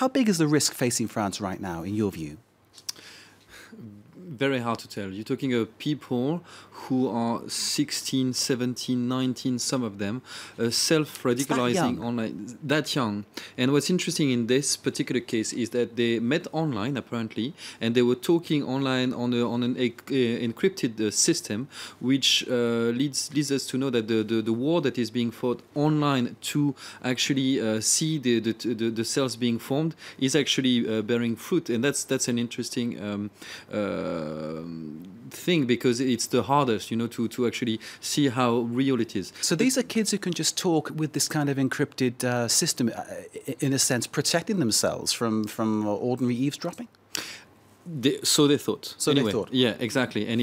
How big is the risk facing France right now, in your view? Very hard to tell. You're talking about people who are 16, 17, 19, some of them, self-radicalizing online, that young. And what's interesting in this particular case is that they met online, apparently, and they were talking online on an encrypted system, which leads us to know that the war that is being fought online to actually see the cells being formed is actually bearing fruit. And that's an interesting thing, because it's the hardest, to actually see how real it is. So these are kids who can just talk with this kind of encrypted system, in a sense, protecting themselves from ordinary eavesdropping? So they thought. So anyway, they thought. Yeah, exactly. And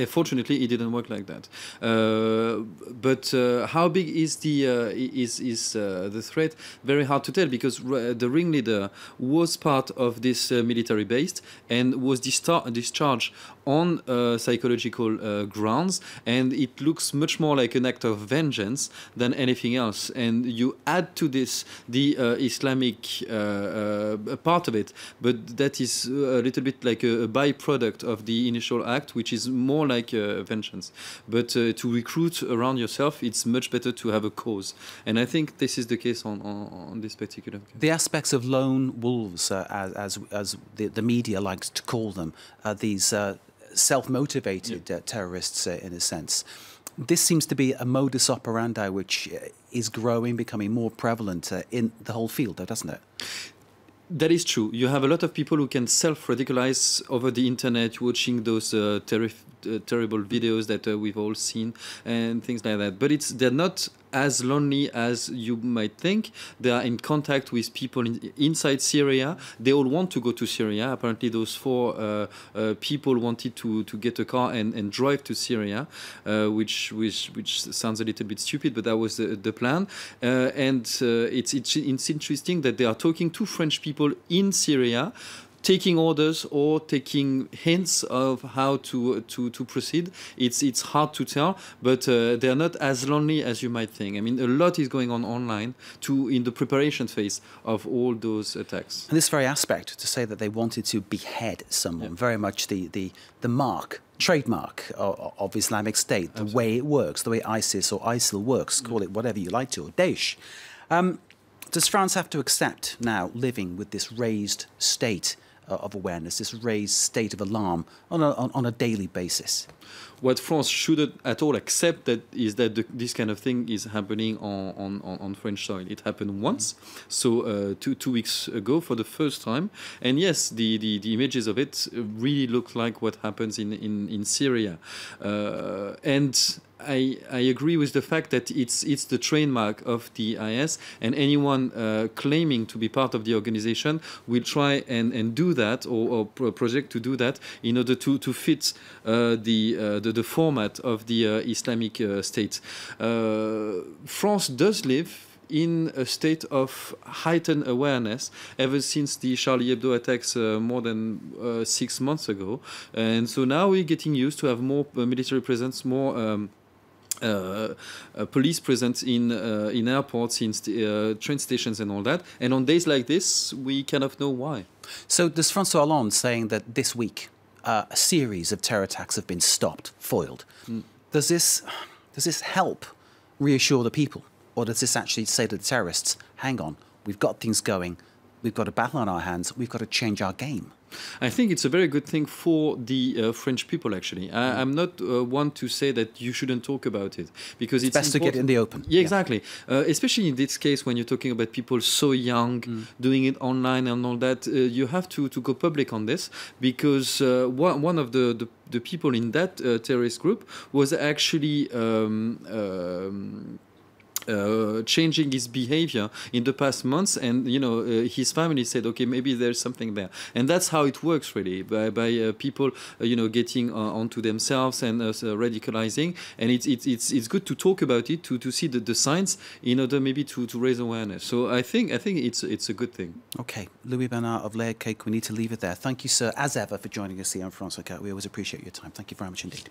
fortunately, it didn't work like that. But how big is the threat? Very hard to tell, because the ringleader was part of this military base and was discharged on psychological grounds, and it looks much more like an act of vengeance than anything else. And you add to this the Islamic part of it, but that is a little bit like a byproduct of the initial act, which is more like vengeance. But to recruit around yourself, it's much better to have a cause. And I think this is the case on this particular case. The aspects of lone wolves, as the media likes to call them, these self-motivated terrorists, in a sense. This seems to be a modus operandi which is growing, becoming more prevalent in the whole field, though, doesn't it? That is true. You have a lot of people who can self-radicalize over the internet, watching those terrible videos that we've all seen and things like that. But they're not as lonely as you might think. They are in contact with people inside Syria. They all want to go to Syria. Apparently those 4 people wanted to get a car and drive to Syria, which sounds a little bit stupid, but that was the plan. It's interesting that they are talking to French people in Syria, taking orders or taking hints of how to proceed. It's hard to tell, but they're not as lonely as you might think. I mean, a lot is going on online in the preparation phase of all those attacks. And this very aspect, to say that they wanted to behead someone, very much the trademark of Islamic State, the way it works, the way ISIS or ISIL works, call it whatever you like to, or Daesh. Does France have to accept now living with this raised state of awareness, this raised state of alarm on a daily basis? What France shouldn't at all accept is that this kind of thing is happening on French soil. It happened once, so 2 weeks ago for the first time. And yes, the images of it really look like what happens in Syria. And I agree with the fact that it's the trademark of the IS, and anyone claiming to be part of the organization will try and do that or project to do that in order to fit the format of the Islamic State. France does live in a state of heightened awareness ever since the Charlie Hebdo attacks more than 6 months ago. And so now we're getting used to have more military presence, more police presence in airports, in train stations and all that. And on days like this, we kind of know why. So does François Hollande saying that this week a series of terror attacks have been stopped, foiled, does this help reassure the people? Or does this actually say to the terrorists, hang on, we've got things going, we've got a battle on our hands, we've got to change our game? I think it's a very good thing for the French people, actually. I'm not one to say that you shouldn't talk about it, because it's best to get it in the open. Yeah, exactly. Especially in this case, when you're talking about people so young, doing it online and all that, you have to go public on this, because one of the people in that terrorist group was actually changing his behavior in the past months, and his family said, okay, maybe there's something there. And that's how it works, really, by people getting onto themselves and radicalizing. And it's good to talk about it, to see the signs, in order maybe to raise awareness. So I think it's a good thing. Okay, Louis Bernard of Layered Cake, we need to leave it there. Thank you, sir, as ever, for joining us here on France 24. We always appreciate your time. Thank you very much indeed.